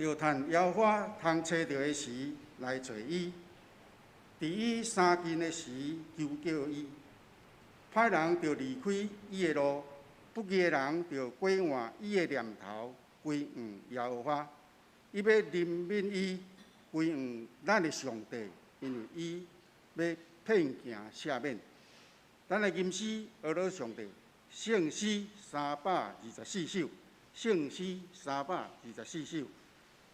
着趁妖花通找着的时来找伊，伫伊生近的时求叫伊。歹人着离开伊的路，不义的人着过换伊的念头，归向妖花。伊要怜悯伊，归向咱的上帝，因为伊要骗行赦免。咱的吟诗学罗上帝，圣诗324首，圣诗324首。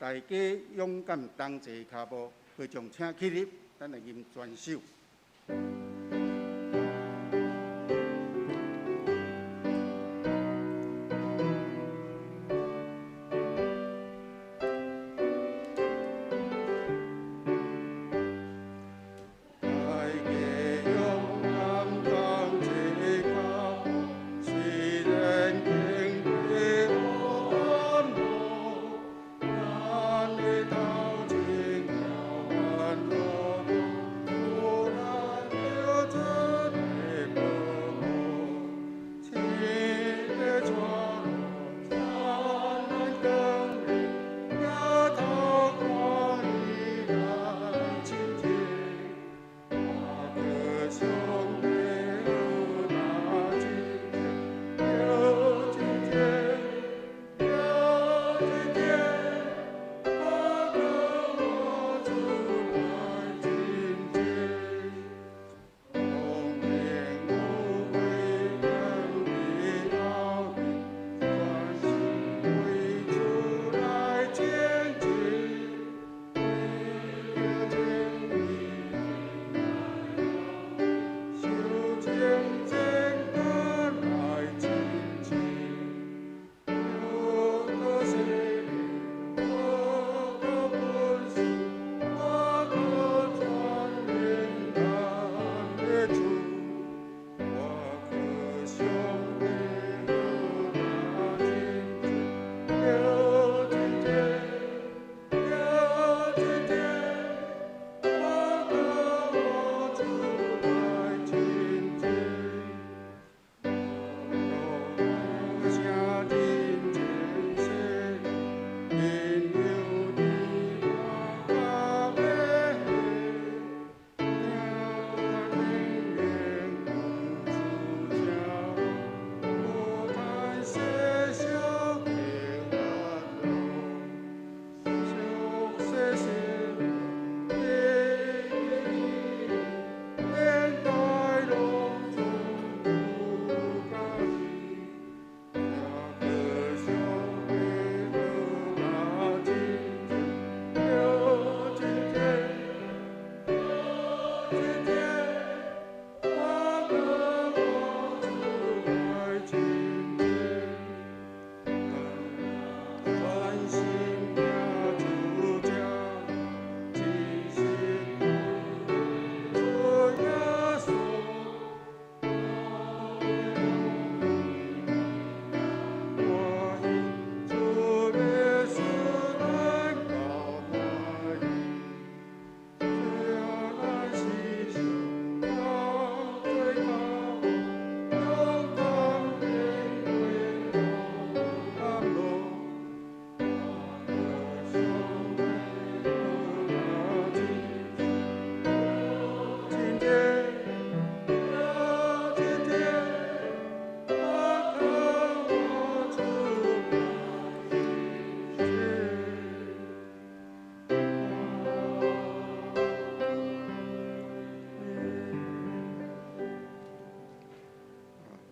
大家勇敢同齐脚步，会众请起立，咱来吟全首。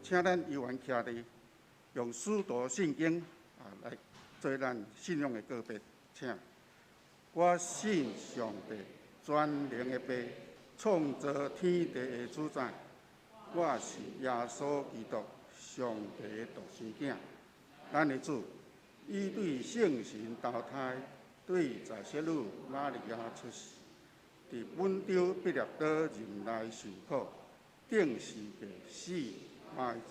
请咱议员徛伫，用使徒圣经来做咱信仰的告别。请，我信上帝全能的爸，创造天地的主宰。我是耶稣基督，上帝的独生子。咱的主，伊对圣神投胎，对在世女玛利亚出世，伫温州毕业岛任内受苦，定时地死。埋葬。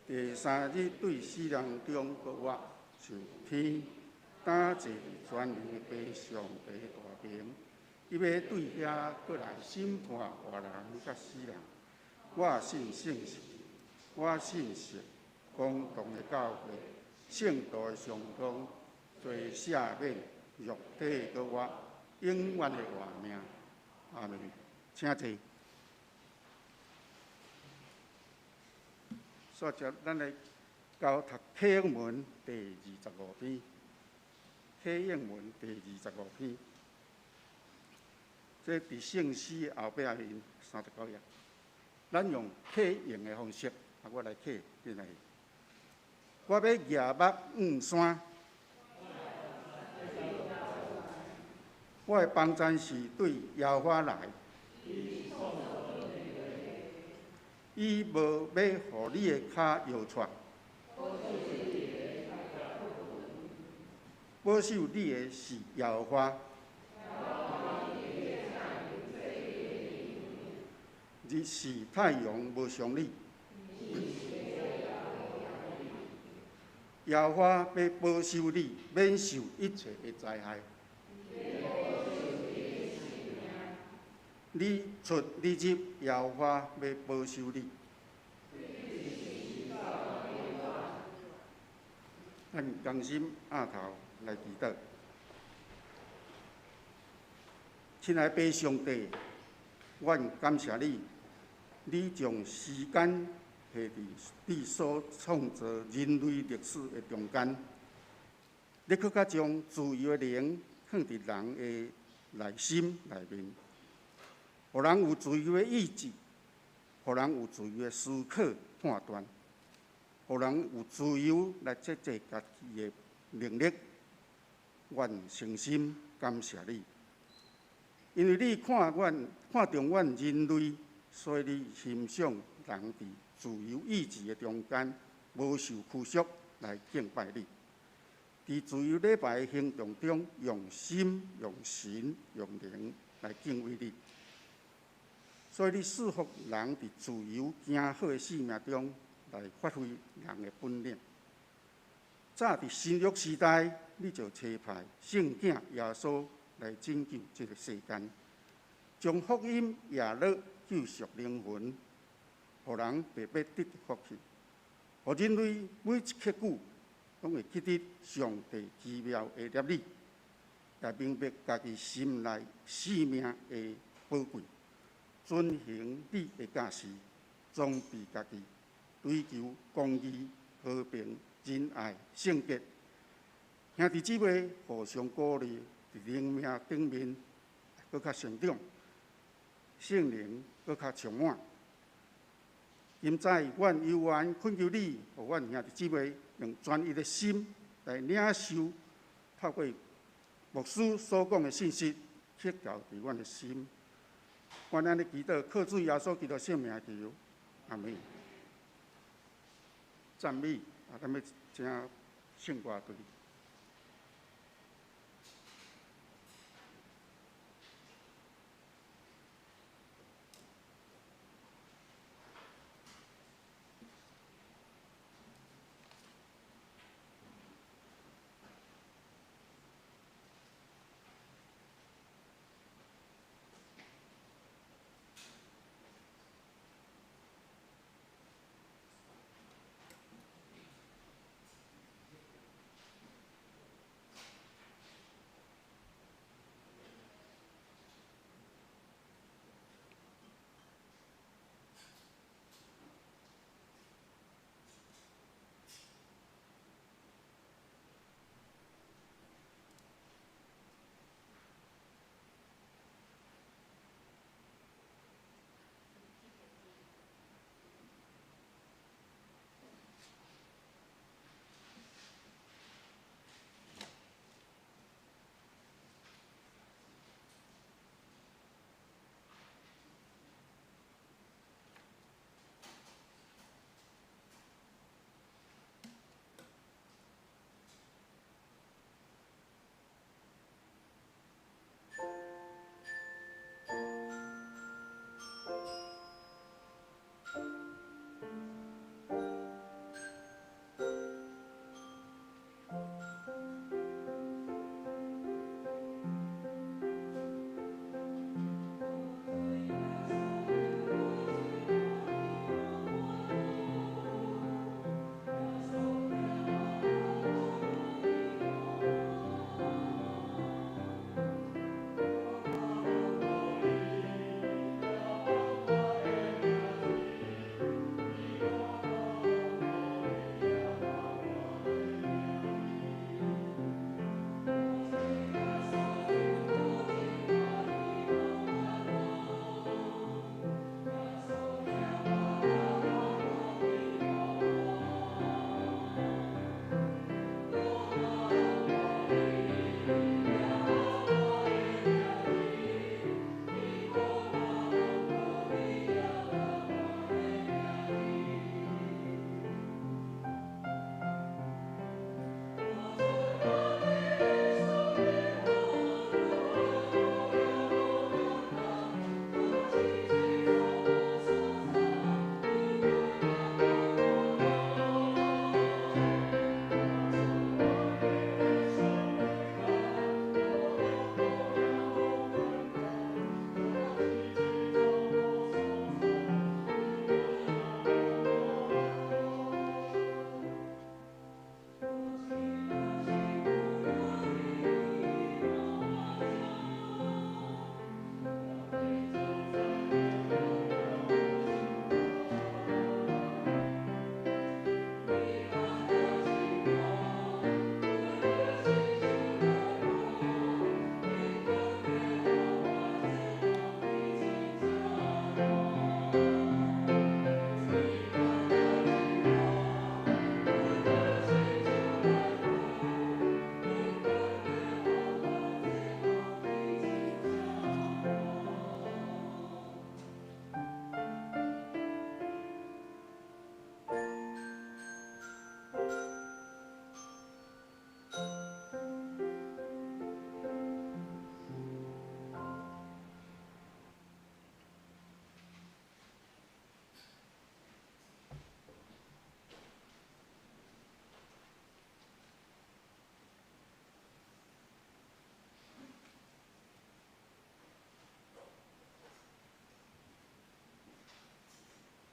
第三日对死人中搁活，受天打坐全能的爸上帝大名，伊要对遐搁来审判活人甲死人。我信圣神，我信神，公同的教会，圣道的上通，罪赦免，肉体搁我永远的活命。阿门。请坐。所以，咱来交读启应文第25篇。启应文第25篇，这伫圣诗后壁面39页。咱用启应的方式，我来启，你来。我要举目望山，我的帮助是对耶和华来。伊无要互你的脚摇掣，保守你的是耶和华。日是太阳无常你，耶和华要保守你，免受一切的灾害。你出你入，耶和华要保守你。咱同心压头来祈祷。亲爱的上帝，阮感谢你，你将时间下伫你所创造人类历史的中间，你搁较将自由的灵放伫人的内心内面，互人有自由的意志，互人有自由的思考判断，互人有自由来节制家己的能力。阮诚心感谢你，因为你看重阮人类，所以你欣赏人伫自由意志的中间，无受拘束来敬拜你。伫自由礼拜的行动中，用心、用神、用灵来敬畏你。所以你赐福人伫自由行好的生命中来发挥人的本领。早伫新约时代，你就差派圣囝耶稣来拯救这个世间，将福音耶乐救赎灵魂，互人白白得福气，互人类每一刻句拢会记得上帝奇妙的律理，来明白家己心内生命的宝贵，遵行你的教示，装备家己，追求公义、和平、仁爱、圣洁。兄弟姊妹互相鼓励，伫灵命顶面搁较成长，圣灵搁较充满。今早阮犹原恳求你，互阮兄弟姊妹用专一的心来领受，透过牧师所讲的信息，刻掉伫阮的心。阮安尼祈祷，靠主耶稣基督圣名求，阿门。赞美咱要请圣歌队。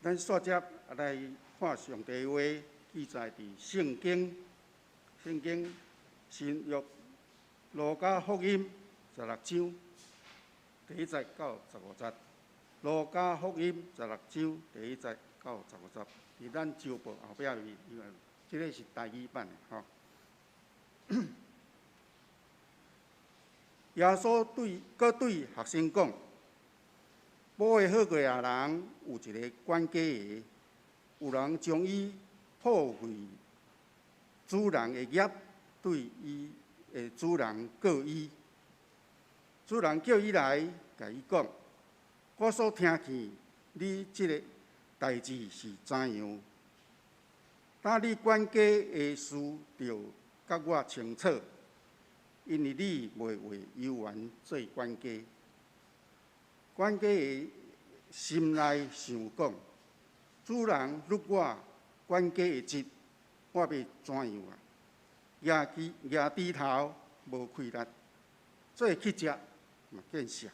咱续接来看上帝话记载伫圣经新约路加福音16章第1节到15节。路加福音16章第1节到15节，伫咱周报后壁面，因为即个是台语版的吼。耶稣对学生讲：保护好过啊人有一个管家的，有人将伊破坏主人的业，对伊的主人告伊。主人叫伊来，甲伊讲：我所听见你即个代志是怎样？但你管家的事着甲我清楚，因为你未为有缘做管家。管家的心内想讲：主人入我管家的职，我要怎样啊？举低头无气力，做去食嘛见笑。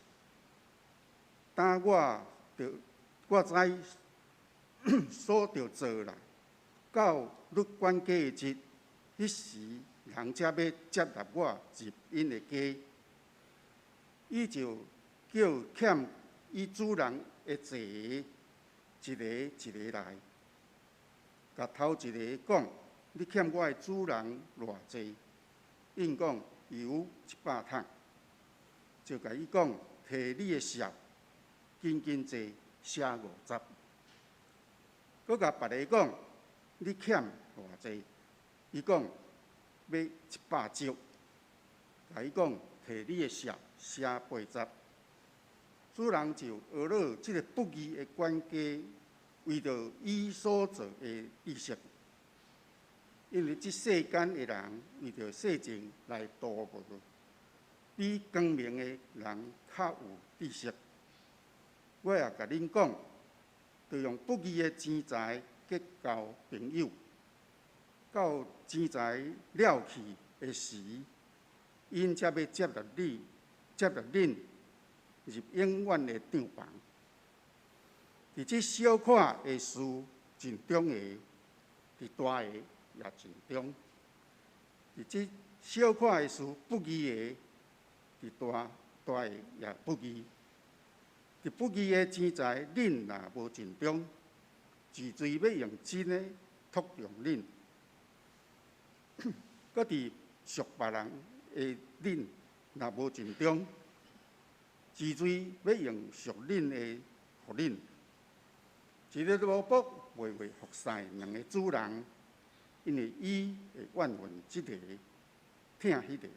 但我知所着做啦，到入管家的职，迄时人才要接纳我入因的家，伊就叫欠伊主人的债一个一个来，甲头一个讲：你欠我的主人偌济？因讲有100桶，就甲伊讲：摕你的钞，紧紧坐，写50。佮甲别个讲：你欠偌济？伊讲要100足，甲伊讲：摕你的钞，写80。主人就学了即个不义的管家，为着伊所做的利息，因为即世间的人为着世情来度无，比光明的人较有知识。我也甲恁讲，着用不义的钱财结交朋友，到钱财了去的时，因才要接纳恁入永远的帐房。伫即小可的事真重要，伫大个也真重；伫即小可的事不义的，伫大个也不义。伫不义的钱财，恁若无尽忠，自罪要用真的托用恁；搁伫属别人的恁若无尽忠，自罪要用属恁的互恁。一个萝卜袂服侍两个主人，因为伊会怨恨即个，疼迄个，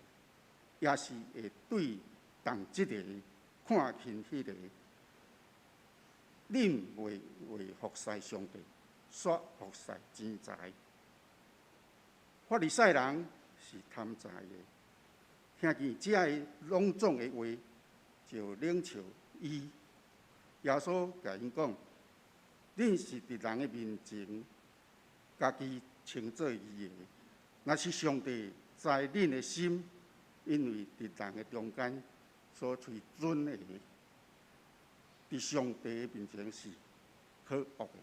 也是会对重即个，看轻迄个。恁袂为服侍上帝，煞服侍钱财。法利赛人是贪财的，听见这个隆重的话，就领受伊。耶稣甲因讲：恁是伫人的面前，家己称作义的；若是上帝在恁的心，因为伫人的中间所吹准的，伫上帝面前是可恶的。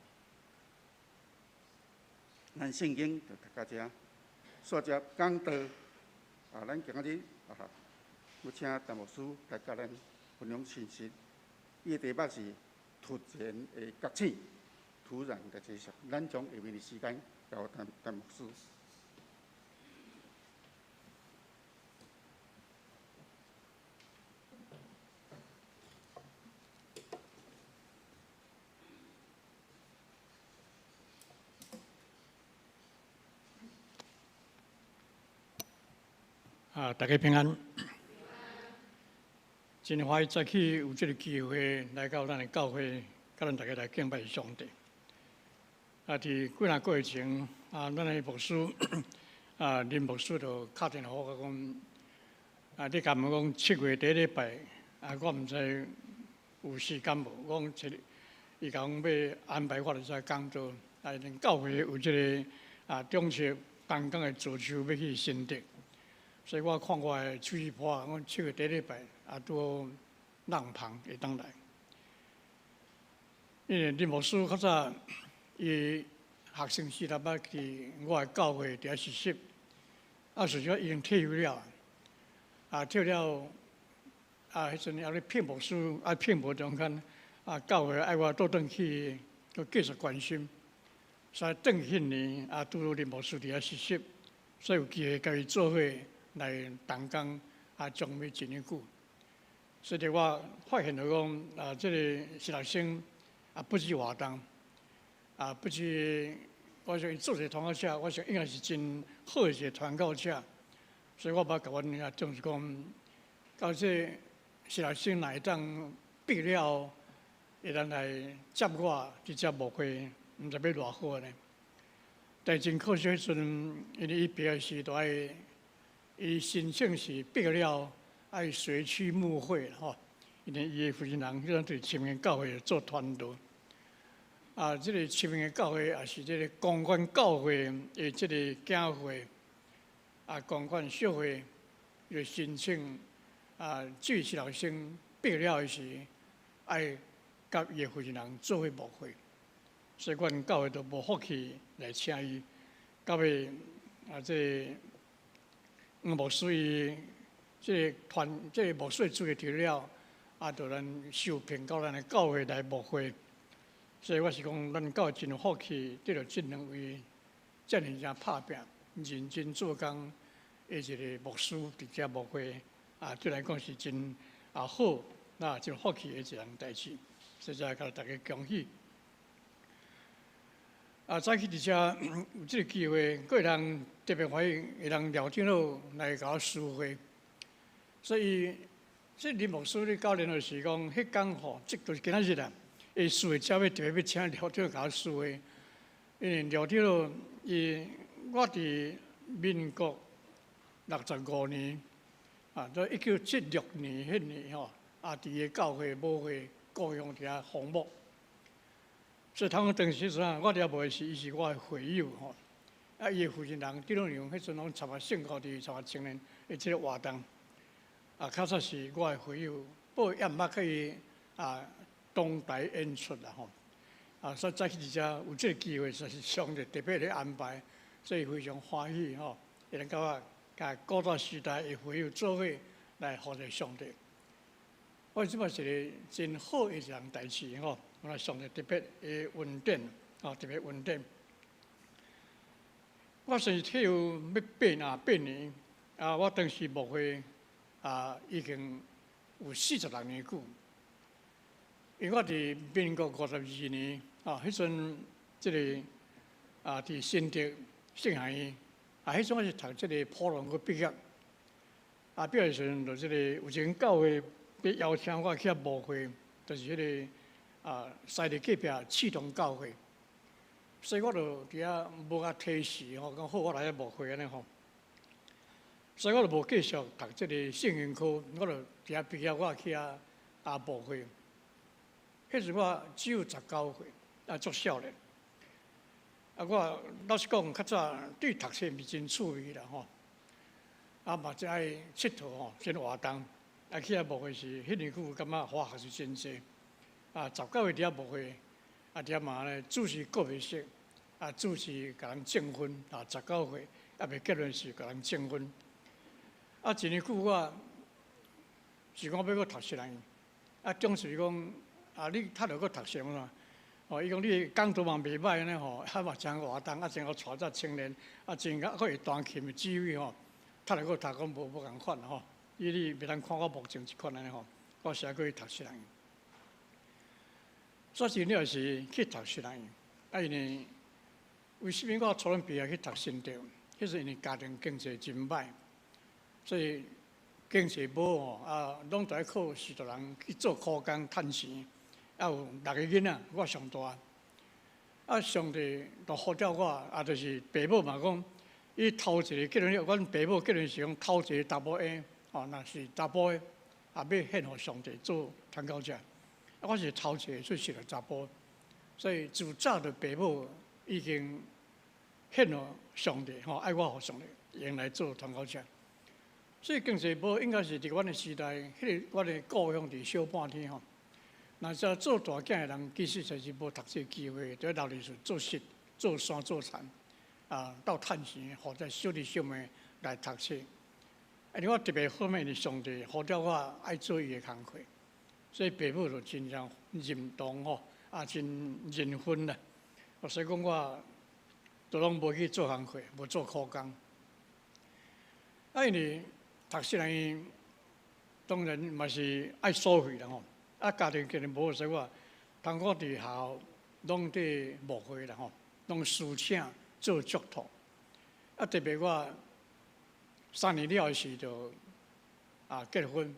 咱圣经就读到这，续接讲道咱今日要请陈牧师来甲咱分享信息。伊的题目是突然的觉醒。突然的接受，咱将下面的时间交陈牧师。大家平安。真欢喜再去有这个机会来到咱的教会，甲咱大家来敬拜上帝。伫几若个月前，咱的牧师林牧师就敲电话我讲，你甲问讲7月第1礼拜，我毋知有时间无？我讲伊讲要安排我来讲座，恁教会有这个中学办公的自修要去新竹，所以我看我的嘴破，我7月第1礼拜拄好人旁会当来。因为林牧师较早伊学生时代捌去我的教会伫遐实习，实际已经退休了，退了，迄阵还咧聘牧师，聘牧中间，教会爱我倒转去，搁继续关心，所以转迄年拄到林牧师伫遐实习，所以有机会甲伊做伙来同工，将尾一年久。所以我发现到讲，这个实习生不止活动，不止，我想伊做一个传教者，我想应该是真好的一个传教者。所以我捌甲阮总是讲，到这实习生若会当毕业了，会当来接我伫遮牧会，毋知要偌好呢。但真可惜，迄阵因为伊毕业时都爱，伊申请是毕业了。爱随区牧会吼，因为伊的负责人迄阵对深源教会做传道，这个深源教会也是这个公馆教会的这个教会，公馆小会就申请这实习生毕业了时，爱甲伊的负责人做伙牧会，所以阮教会都无福气来请伊，到尾这牧师伊。这个牧师做个了，就咱受聘到咱的教会来牧会，所以我是讲，咱教会真有福气，得到这两位遮尔正拍拼、认真做工的一个牧师伫遮牧会，对来讲是真好，真有福气的一件代志，所以甲大家恭喜。早起伫遮有这个机会，个人特别欢迎，会当聊天了来甲我私会。所以，这林牧师咧教练就是讲，迄天吼，即就是今仔日啦。伊私会才要特别要请聊天甲我私会，因为聊天咯，我伫民国65年，在1976年迄年吼，伫个教会牧会故乡伫遐服牧。所以当时阵我伫遐牧时，伊是我的会友吼，伊的负责人狄龙阳，迄阵拢参加圣高伫参加青年的即个活动。较早是我的会友，不过也毋捌可以东台演出啦吼，所以早起伫遮有这个机会，就是上帝特别的安排，所以非常欢喜吼，会能够甲古早时代的会友做伙来服侍上帝。我即摆是个真好的一件代志吼，我上帝特别的恩典，特别恩典。我算是退休要8年，我当时牧会。已经有46年久，因为我伫民国52年，迄阵即个伫新竹圣海院，迄阵我是读即个普通去毕业，毕业时阵就即个有一间教会要邀请我去牧会，就是迄个西里隔壁启东教会，所以我就伫遐无甲提示吼，讲好我来牧会安尼吼。所以我就无继续读即个圣经科，我就伫遐毕业，我去牧会。迄时我只有19岁，足少年。我老实讲，较早对读册毋是真趣味啦吼。嘛只爱佚佗吼，真活动。去牧会时，迄年久感觉花学是真济。19岁伫遐牧会，伫遐嘛咧主持告别式，主持甲人证婚，19岁未结婚时甲人证婚。一年久我是讲要搁读书人，总是讲你读落搁读书嘛？伊讲你讲读嘛袂歹安尼吼，嘛真活动，真好带只青年，真可会弹琴的指挥吼，读落搁读讲无共款吼，你袂当看我目前即款安尼吼，我是爱搁去读书人。所以你也是去读书人，因为为什么我初中毕业去读新竹？迄是因为家庭经济真歹。所以经济无吼，拢在靠许多人去做苦工趁钱，有6个囡仔，我上大。上帝就呼召我，就是爸母嘛讲，伊头一个结婚，阮爸母结婚时讲头一个查某的，若是查甫的，要献互上帝做传教者。我是头一个，所以是个查甫，所以自早就爸母已经献互上帝，爱我互上帝，用来做传教者。所以经济无应该是伫阮的时代，迄个阮的故乡伫小半天吼，那这做大囝的人，其实就是无读册机会，在留历史做事、做山做田，到趁钱，或者小弟小妹来读册。我特别后面的上帝，呼召我爱做伊的工课，所以爸母就真正认同吼，真认分啦。所以讲我都拢无去做工课，无做苦工。因为读书人当然嘛是爱收费啦吼，家庭可能无，所以我通过伫校拢伫牧会啦吼，拢私请做祝祷。特别我3年了时就结婚。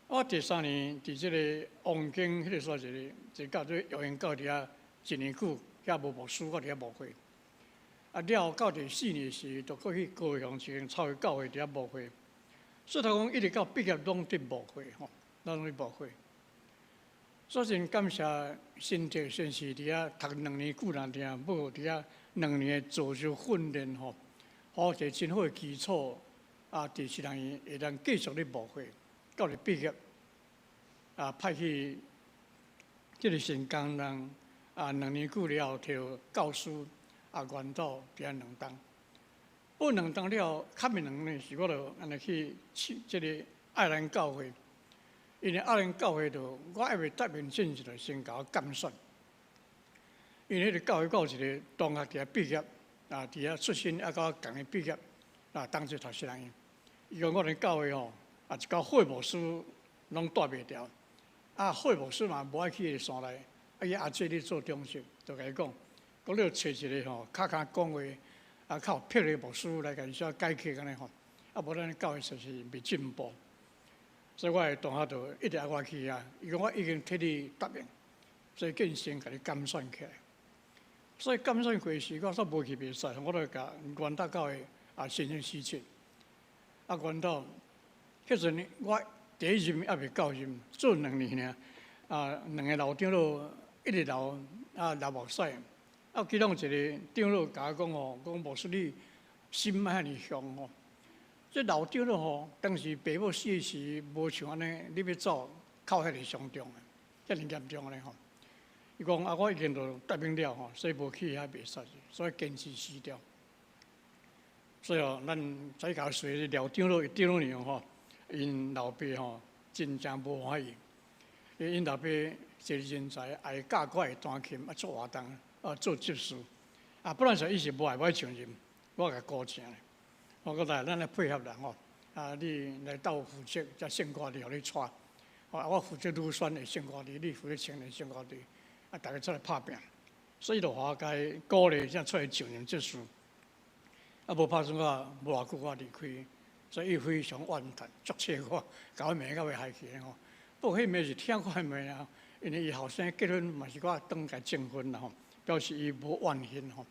我第3年伫即个王京迄个所在一个教做幼园教伫遐1年久，遐无牧师，我伫遐牧会。了后到第4年时，就过去高雄一间草会教会伫遐牧会。所以他讲一直到毕业拢伫牧会吼，拢伫牧会。所以真感谢新竹先生伫遐读2年久啦，定无伫遐2年的造就训练吼，好一个真好的基础。第4人会当继续咧牧会，到了毕业派去即个新工人2年久了后，摕教书原导伫遐2档。不2档了，较面2呢是我就安尼去即个爱兰教会，因为爱兰教会就我还未答应进去，就先甲我监选。因为迄个教会有一个同学伫遐毕业，伫遐出身，甲我共伊毕业，当时读4人。伊讲我哋教会吼，一到会牧师拢带袂掉，会牧师嘛无爱去迄个山内，伊阿姐咧做中心，就甲伊讲，你要找一个吼，较讲话，较有魄力牧师来甲伊写解课安尼吼，无咱教会就是未进步。所以我的同学就一直爱我去伊讲我已经替你答应，所以更先甲你监选起来。所以监选过时，我煞无去比赛，我就甲元大教会先生施请。元导，迄阵我第1任还未到任，做2年尔，2个老长老一直留目屎，其中一个长老甲我讲吼，讲牧师你心遐尼凶吼，这老长老吼，当时爸母死时无像安尼，你要走靠遐尼伤重遐尼严重安尼吼。伊讲我已经都答应了吼，所以无去遐比赛，所以坚持死掉。所以咱在教随聊长老娘吼，因老爸吼真正无欢喜，因老爸一个人才爱教我会弹琴，做活动，做执事，不然说伊是无爱我承认，我甲高请咧。我讲来，咱来配合啦吼，你来到负责才圣歌队，互你带，我负责女选的圣歌队，你负责青年圣歌队，大家出来拍拼，所以就互我该鼓励，才出来承认执事。无拍算我无偌久我离开，所以伊非常怨叹，足切我，甲我骂到要害去吼。不过迄骂是听我骂啊，因为伊后生结婚嘛是我当家证婚啦吼，表示伊无怨恨吼。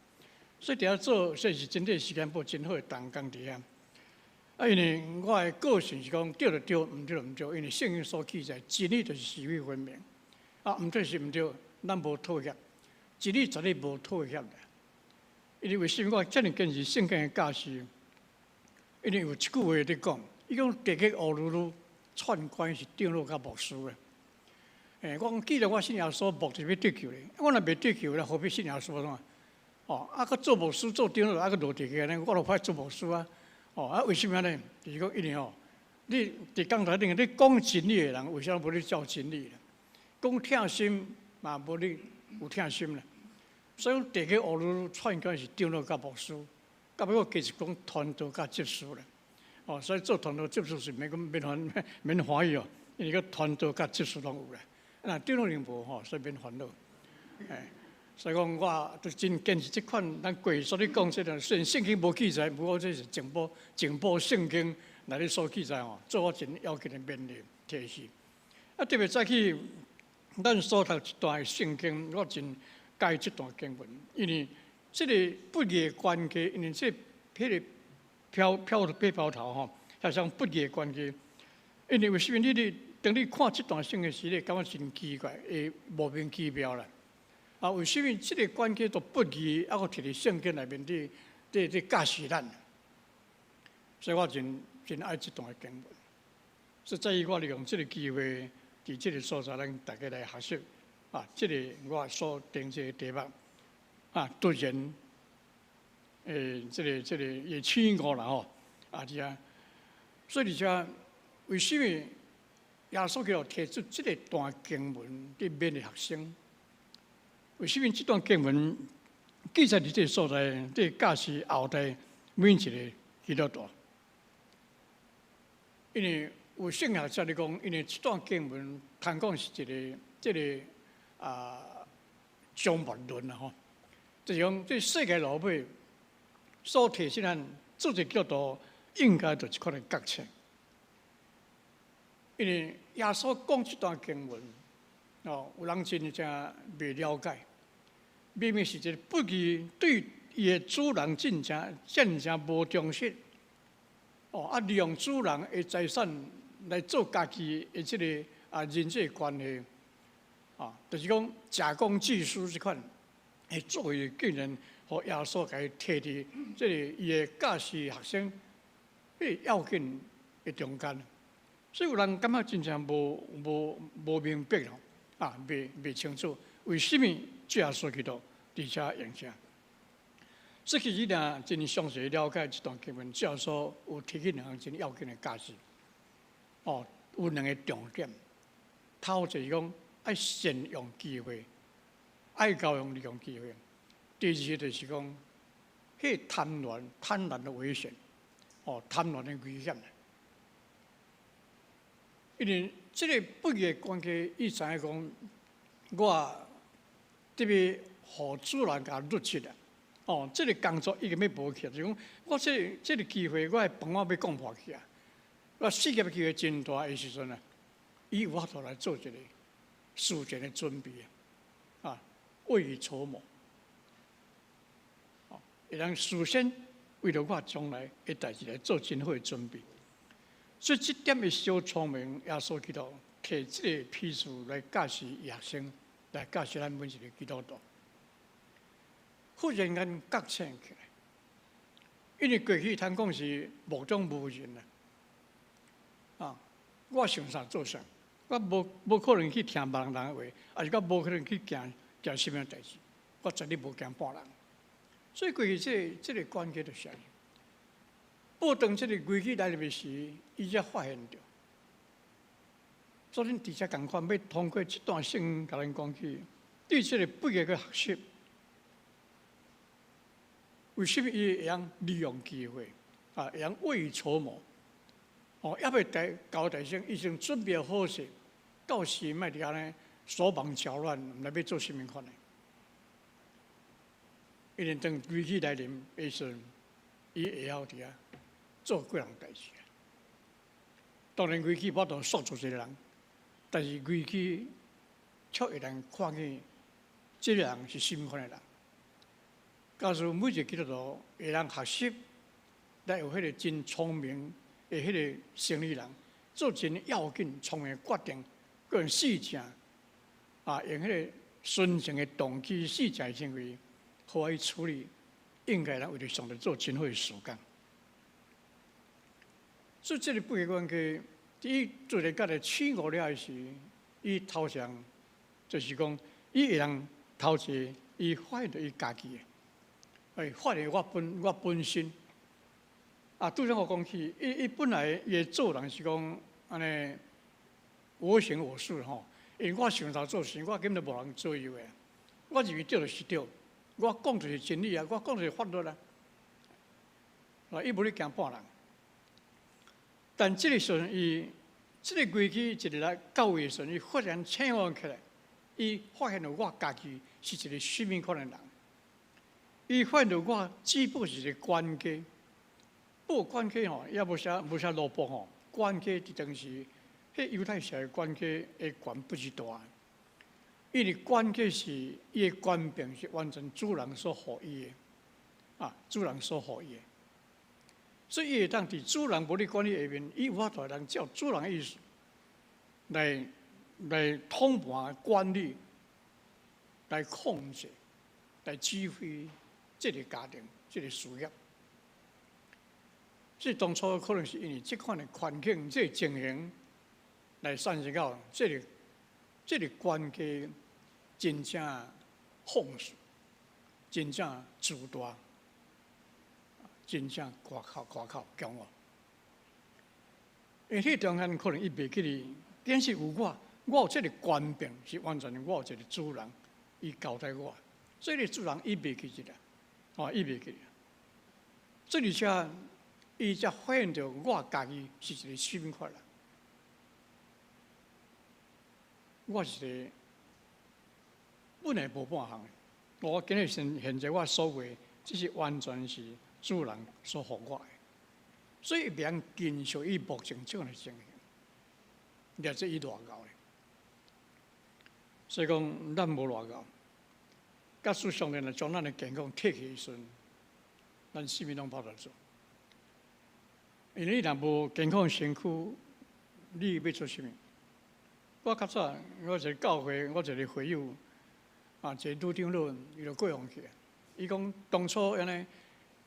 所以伫遐做，说是真个时间无真好诶同工伫遐。因为我诶个性是讲对就对，毋对就毋对，因为圣经所记载，真理就是是非分明。毋对是毋对，咱无妥协，真理绝对无妥协的。因为为什么我遮尔坚持圣经的价值？因为有一句话咧讲，伊讲地基乌噜噜，串关是长老甲牧师的。我讲既然我信耶稣，牧就要得救咧，我若未得救咧，何必信耶稣嘛？佮做牧师做长老，佮落地基咧，我就歹做牧师啊。为什么呢？就是讲因为你伫讲台顶，你讲真理的人，为啥无你照真理咧？讲疼心嘛，无你有疼心咧。所以地基乌噜噜串关是长老甲牧师，到尾我继续讲传道甲执事咧。所以做传道执事是免欢喜哦，因为个传道甲执事拢有咧。长老人无吼，所以免烦恼。所以讲我都真坚持即款，咱过去所咧讲即个，虽然圣经无记载，不过这是净报圣经内底所记载吼，做我真要紧的勉励提示。特别再去咱所读一段圣经，我真介意这段经文，因为这个不义关系，因为这迄个飘头吼，遐像不义关系。因为为什么当你看这段圣经时，你感觉真奇怪，会莫名其妙啦。为什么这个关系都不义，还佫摕伫圣经内面伫教示咱？所以我真爱这段经文。所以在于我利用这个机会，伫伫即个所在，咱大家来学习即个我所定这个题目突然即个也起误啦吼所以而且为什么耶稣基督提出这个段经文伫勉励学生？为什么这段经文记载伫这个所在，伫教示后代每一个基督徒？因为有圣学者咧讲，因为这段经文通讲是即个终末论啦吼，就是讲这世界老尾所提醒咱做一个基督徒应该就一款的觉醒。因为耶稣讲这段经文，有人真正未了解，明明是一个不义对伊的主人真正无重视，利用主人的财产来做家己的这个人际关系，就是讲假公济私这款的作为，竟然和耶稣给伊摕伫这个伊的教示学生迄要紧的中间。所以有人感觉真正无明白咯，未清楚为什么主耶稣基督伫遮演讲。所以其实若真详细了解这段经文，主耶稣有提起两项真要紧的价值。有两个重点。头就是讲爱善用机会，爱教用利用机会。第二就是讲，迄贪婪的危险，贪婪的危险。因为这个不义的关系，伊知影讲，我特别互主人甲入侵啦。这个工作已经要无去，就是讲我这个机会，我的饭碗要讲破去啊！我事业机会真大的时阵伊有法度来做一个事前的准备未雨绸缪。会当事先为了我将来的代志来做真好的准备。所以这点的小聪明，耶稣基督摕这个批示来教示学生，来教示咱每一个基督徒。忽然间觉醒起来，因为过去通讲是目中无人我想啥做啥，我无可能去听别人的话，也是我无可能去行什么代志，我绝对无惊别人。所以过去这个关键就是报当这个危机来临时，伊才发现到。所以伫遮共款要通过这段圣经，甲咱讲起，对这个不义的学习，为什么伊会用利用机会会用未雨绸缪？要未交代生，已经准备好势，到时莫伫安尼手忙脚乱，毋知要做甚物款的。因为当危机来临的时阵，伊会晓伫遐做几样代志。当然危机无法度锁住一个人，但是危机却会当看见这个人是什么款的人。假如每一个基督徒会当学习，来有迄个真聪明的迄个生理人，做真要紧聪明的决定，个人事情用迄个纯正的动机、事情行为，好去处理，应该咱为着上帝做真好的事工。所以这个不义关系，伊做人家的起误了时，伊头上就是讲，伊会当头一伊发现到伊家己的，发现我本身。拄则我讲起，伊本来伊做人是讲安尼，我行我素吼。因为我想啥做事，我根本无人左右的。我认为对就是对，我讲就是真理我讲就是法律伊无咧惊半人。但这个时阵，伊这个危机一日来到位的时阵，伊忽然醒悟起来，伊发现到我家己是一个什么款的人，伊发现到我只不过是一个官家。不过官家也无啥落魄官家伫当时，迄犹太社会官家的权不是大，因为官家是伊的官柄是完全主人所予伊的，主人所予伊的，所以伊会当伫主人无咧管理下面，伊有法度通照主人的意思来统盘管理、来控制、来指挥这个家庭、这个事业。所以当初可能是因为这款的环境、这个情形来产生到这个这个关系真正放肆，真正自大，真正夸口骄傲。因为迄中间可能伊袂记哩，但是有我有这个权柄是完全我有一个主人，伊交代我，这个主人伊袂记这个，伊袂记。所以而且伊才发现到我家己是一个心法啦，我是一个本来无半项的。我今日现在我所为，这是完全是主人所予我的，所以别人继续伊目前这样的情形，了解伊偌高咧。所以讲，咱无偌高，假使上帝来将咱的健康摕去时阵，咱啥物拢无得做。因为你若无健康的身躯，你要做啥物？我较早，我一个教会，我一个会友，一个女长老，伊就过往去。伊讲当初安尼，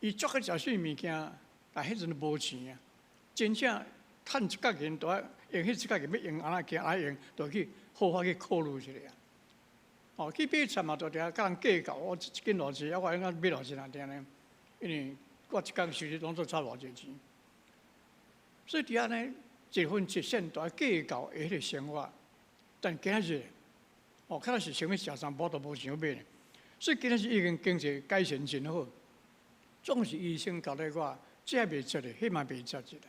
伊足去食啥物件，但迄阵都无钱啊，真正趁一角钱，都要用迄一角钱要用安怎行用，就去好好去考虑一下啊。去买菜嘛，就伫遐甲人计较，我一斤偌济，我应该买偌济啊？定呢？因为我一工收入拢做差偌济钱。所以伫遐呢，一分一线都要计较的迄个生活，但今日，看到是想要食啥，无都无想要买呢。所以今日是已经经济改善真好，总是医生交代我，这也袂食的，迄嘛袂食一个。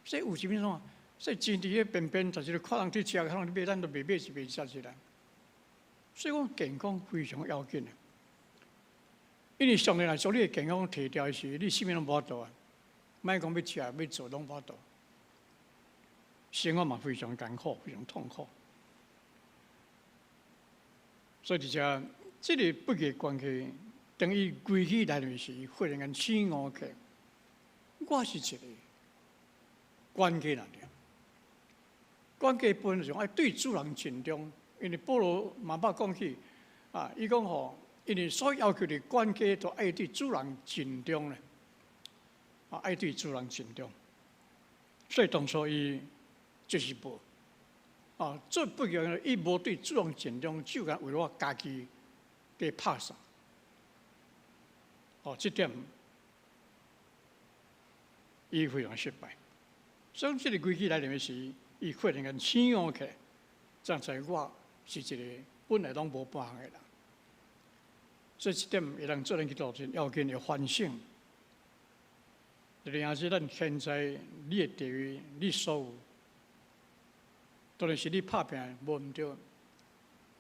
所以有啥物种，所以钱伫迄边边，就是看人去食，看人去买，咱都袂买是袂食一个。所以讲健康非常要紧的，因为上帝来将你的健康摕掉时，你啥物拢无法度啊。莫讲要吃要做拢无法度，生活嘛非常艰苦，非常痛苦。所以这个不义关系，等于归起来的时，忽然间醒悟起，我是一个关系人了。关系本上爱对主人尽忠，因为保罗嘛捌讲起，伊讲吼，因为所要求的关系都爱对主人尽忠咧。爱对主人尽忠，所以当初伊就是无，做不义的，伊无对主人尽忠，就敢为了我家己给拍杀。这点伊非常失败。所以这个规矩来临时，伊忽然间醒悟起来，才知我是一个本来拢无半项的人。所以这点会让做人去做真要紧的反省。然后是咱现在你的地位，你所有，当然是你拍拼无毋对。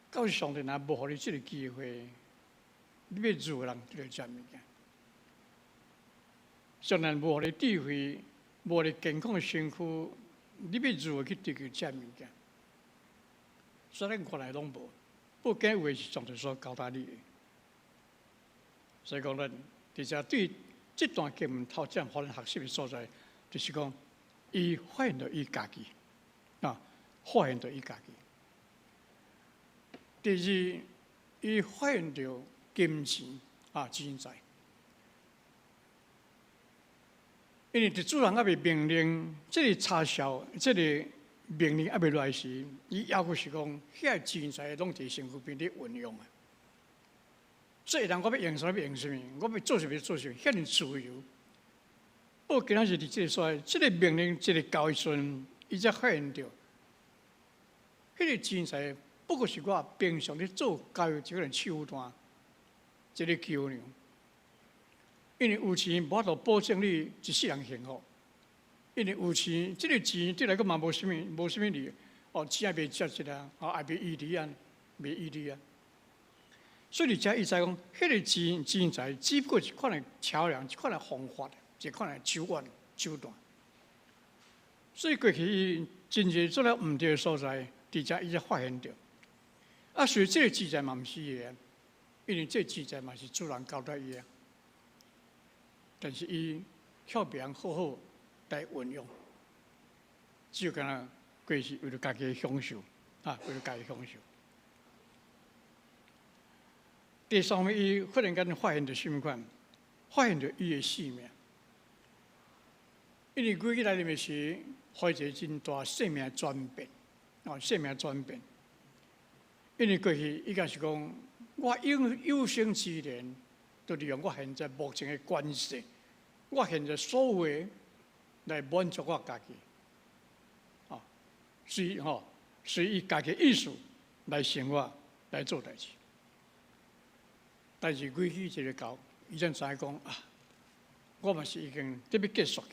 到时上帝若无互你这个机会，你要做人就来食物件。上帝无互你智慧，无互你健康的身躯，你要做去追求食物件。所以咱看来拢无，不过有诶是上帝所交代你的。所以讲咱伫遮对。这段经文头先互咱学习的所在，就是讲，伊发现到伊家己，发现到伊家己。第二，伊发现到金钱钱财，因为伫主人还未命令，这个插销，这个命令还未来时，伊要求是讲，遐钱财拢伫身躯边咧运用啊。所以人我要用啥要用啥物，我要做啥要做啥，遐尼自由。不过今仔日伫这个所在，这个命令，这个教育阵，伊才发现到，迄个钱财不过是我平常咧做教育一个人手段，一个桥梁。因为有钱无法度保证你一世人幸福，因为有钱，这个钱对来讲嘛无啥物利，钱也袂值一啦，也袂依利啊，袂依利啊。所以，遮伊知讲，迄个钱财只不过是一款的桥梁，一款的方法，一款的手段。所以过去伊真侪做了毋对的所在，伫遮伊才发现到。所以这个钱财嘛毋是伊的，因为这钱财嘛是主人交代伊的。但是伊晓别人好好来运用，只有干那过是为了家己的享受，为了家己享受。第三个，伊忽然间发现到什么款？发现到伊的性命，因为规矩来临时，发一个真大生命转变，生命转变。因为过去伊个是讲，我有生之年，就利用我现在目前的关系，我现在所有的来满足我家己，啊，随伊家己意思来生活来做代志。但是过去一个到，伊才知影讲啊，我嘛是已经得要结束去，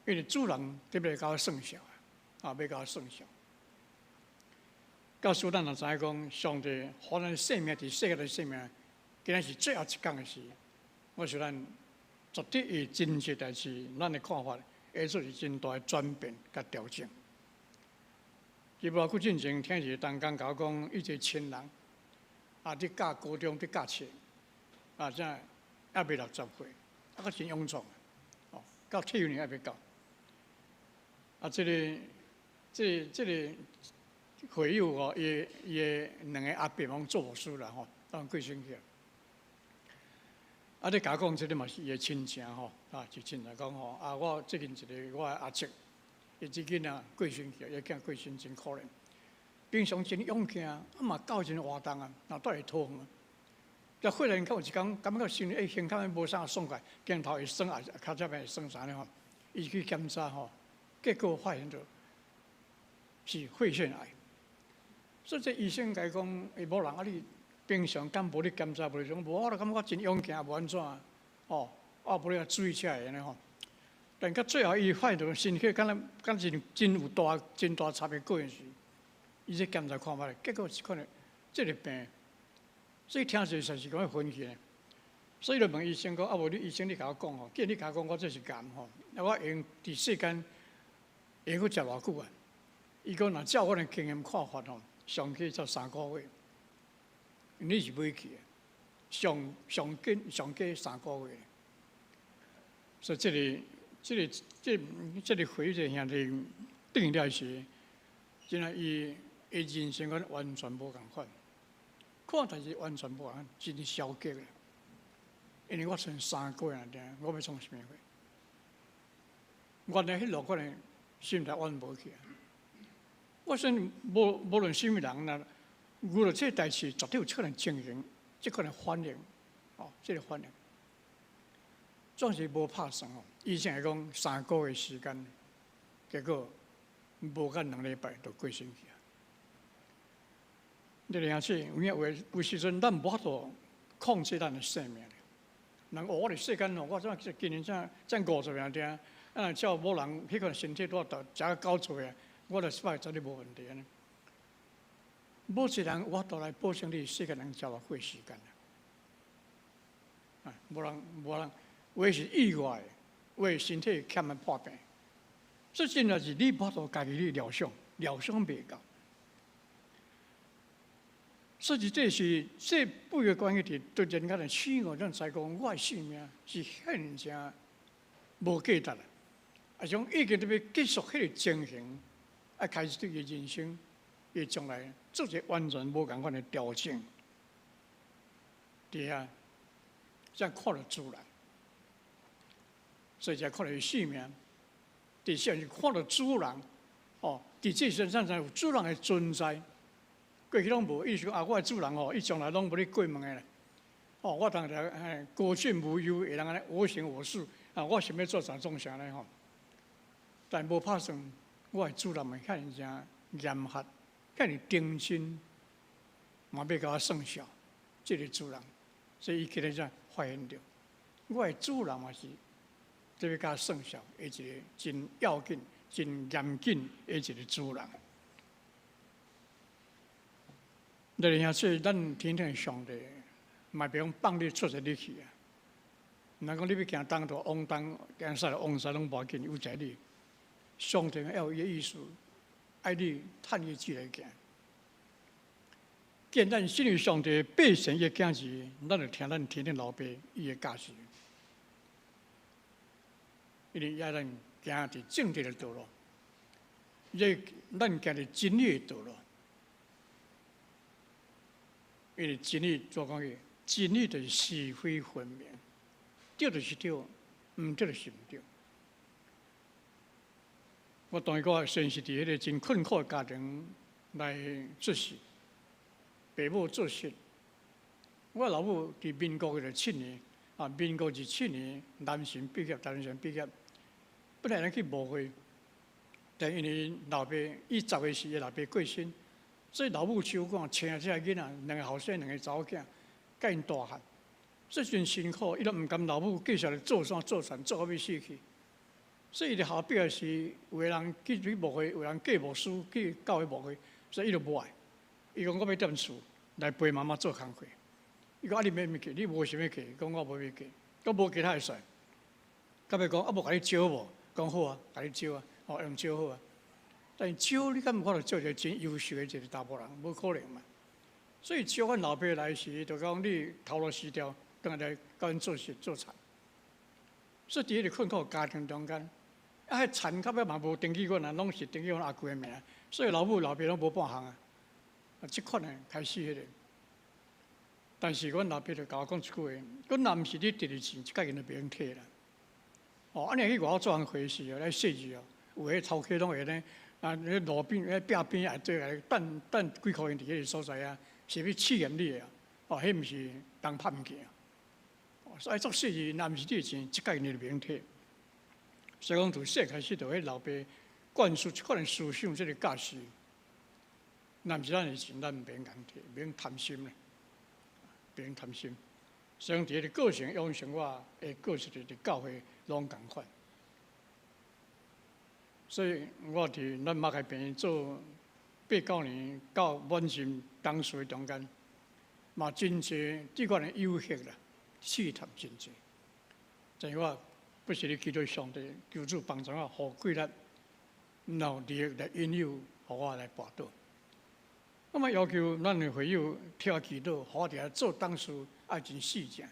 因为主人得要甲我算账啊，要甲我算账。到时咱就知影讲，上帝互咱生命伫世界的生命，今仔是最后一天的事。我想咱绝对会真实代志，咱的看法会做是真大的转变甲调整。伊无久进前听一个同工甲我讲，伊一个亲人啊，伫教高中，伫教册啊，真还未60岁，啊，阁真勇壮哦，到退休年还未到。啊，这个。会友哦，伊的两个阿伯拢做牧师啦吼，当过身去。啊，你甲我讲，这个嘛是伊的亲情吼，啊，就亲来讲吼，啊，我最近一个我的阿叔，伊即囡仔过身去，伊囝过身真可怜，平常真勇健，啊嘛教真活动啊，脑袋会痛啊。甲忽然间有一天，感觉心里胸口无啥爽快，镜头会酸啊，脚这边会酸啥呢吼？伊去检查吼，结果发现到是肺腺癌。所以这医生甲伊讲，伊某人啊，你平常敢无你检查无你种，无我就感觉真勇健，无安怎啊？哦，啊无你啊注意起来安尼吼。但到最后，伊发现到身体敢真有真大差别个样时，伊这检查看法，结果是可能这个病，所以听起来实是讲分析呢。所以就问医生讲，啊无你医生你甲我讲吼，既然你甲我讲我这是癌吼，那我用伫世间用去食偌久啊？伊讲若照我的经验看法吼。上计才3个月，你是买去的，上计3个月。所以这个回这兄弟定了是，真系伊的人生观完全无共款，看但是完全无共款，真消极啦。因为我剩3个月啊，我要创啥物货？原来迄落可能心态完无去啊。我想无论什么人啦，遇到这代志，绝对有可能情形，这可能反应，哦，这个反应，总是无拍算哦。医生来讲3个月时间，结果无干2礼拜就过身去啊。你了解，有时阵咱无法度控制咱的生命。人我的世间哦，我今年才50样听，啊，照某人迄个身体多大，食90岁啊。我就失败绝对无问题安尼。无一人有法度来保证你世界人交偌过时间啊！无人，有是意外，有身体欠的破病，这真正是你无法度家己去疗伤袂到。所以这是这8个关系对人家的起我，咱才讲我的性命是现正无价值啦，啊，像已经要结束迄个情形。啊，开始对伊人生、伊将来做一个完全无共款的调整，伫遐才看到主人，所以才看到伊性命。伫现是看到主人，哦，伫这身上才有主人的存在。过去拢无意思啊，我的主人哦，伊将来拢无咧过问的咧。哦，我当然高兴无忧，会当安尼我行我素啊，我想要做啥做啥咧吼，但无拍算。我的主人们遐尔正严格，遐尔定心，嘛要甲我算账，这个主人，所以伊今日才发现着，我的主人嘛是，这要甲我算账，一个真要紧、真严谨的一个主人。你听说咱天天上帝，嘛别讲放你出一日去啊。若讲你要行东道往东，行西往西拢无要紧，有在你。上帝要有伊个意思，爱你趁伊志来行。既然咱信任上帝百姓伊个囝子，咱就听咱天天老爸伊个教示，因为要咱行伫正直的道路，也咱行伫真理的道路。因为真理怎讲个？真理就是是非分明，对就是对，毋对就是毋对。我当一个先是伫迄个真困苦的家庭来出世，爸母做事。我老母伫民国的7年，民国27年男神毕业，男神毕业，本来咱去舞会，但因为老爸伊10个时，老爸过身，所以老母手赶请这个囡仔，2个后生，2个查某囝，甲因大汉，这阵辛苦，伊都毋甘老母继续来做山做田，做到要死去。所以伊伫校毕业时，有个人去舞会，有人嫁牧师去教会舞会，所以伊就无爱。伊讲我要踮厝来陪妈妈做工课。伊讲你要物去？你无想要去？讲我无要去，我无其他会使。到尾讲无甲你招无？讲好啊，甲你招啊，用招好啊。但是招你敢有法度招一个真优秀的一个查某人？无可能嘛。所以招阮老爸来时，就讲你头路死掉，等下来教因做事做田。所以伫迄个困苦家庭中间，迄田到尾嘛无登记阮啊，拢是登记阮阿舅的名，所以老母老爸拢无半项啊。即款的开始迄个。但是阮老爸就甲我讲一句话，阮若毋是你第二钱，即家己就袂用摕啦。安尼去外口做人回事哦，来设计哦，有迄头壳拢会呢，路边、壁边也做来等几箍银伫迄个所在啊，是要试验你的啊。迄毋是当拍物件啊。所以做设计，若毋是你的钱，即家己就袂用摕。所以讲，从细开始就迄老爸灌输即款的思想，即个价值。若毋是咱的钱，咱袂用摕，袂用贪心咧。别人贪心，所以伫个个性养成我的个性伫教会拢共款。所以我伫咱马开平做8、9年到满心当时的中间，嘛真济即款的有限啦，试探真济。但是我不是咧祈祷上帝求主帮助我，互贵力，然后力来引诱，互我来跋倒。我嘛要求咱的会友替我祈祷，互我伫遐做董事爱真细正，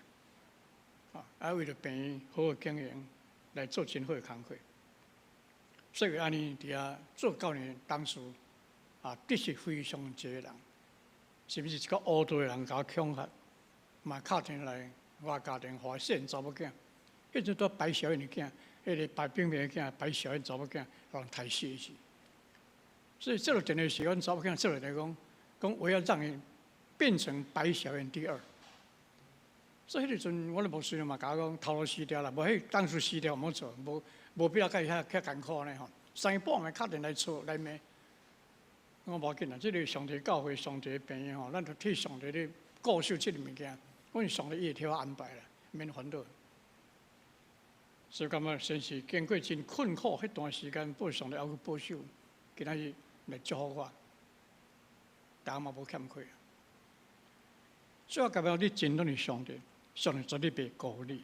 为了病院好好经营，来做真好的工课。所以安尼伫遐做9年董事，的确非常一个人，是不是一个乌道的人甲我恐吓，嘛敲电来我家庭互细汉查某囝，迄阵都白小燕的囝，迄个白冰冰的囝，白小燕查某囝，互人刣死去。所以这个电话是阮查某囝做来讲。我要让你变成白小燕第2，所以迄个阵我的牧师嘛甲我讲头路死掉啦，无迄当初死掉毋好做，无必要甲伊遐艰苦呢吼。3点半敲电来吵来骂，我无要紧啦，即个上帝教会上帝的病院吼，咱就替上帝咧固守即个物件，阮上帝伊会替我安排啦，免烦恼。所以感觉先是经过真困苦迄段时间，不上帝还去保守，今仔日来祝福我。大家嘛无欠亏，所以我感觉你真正的上帝，上帝绝对袂辜负你。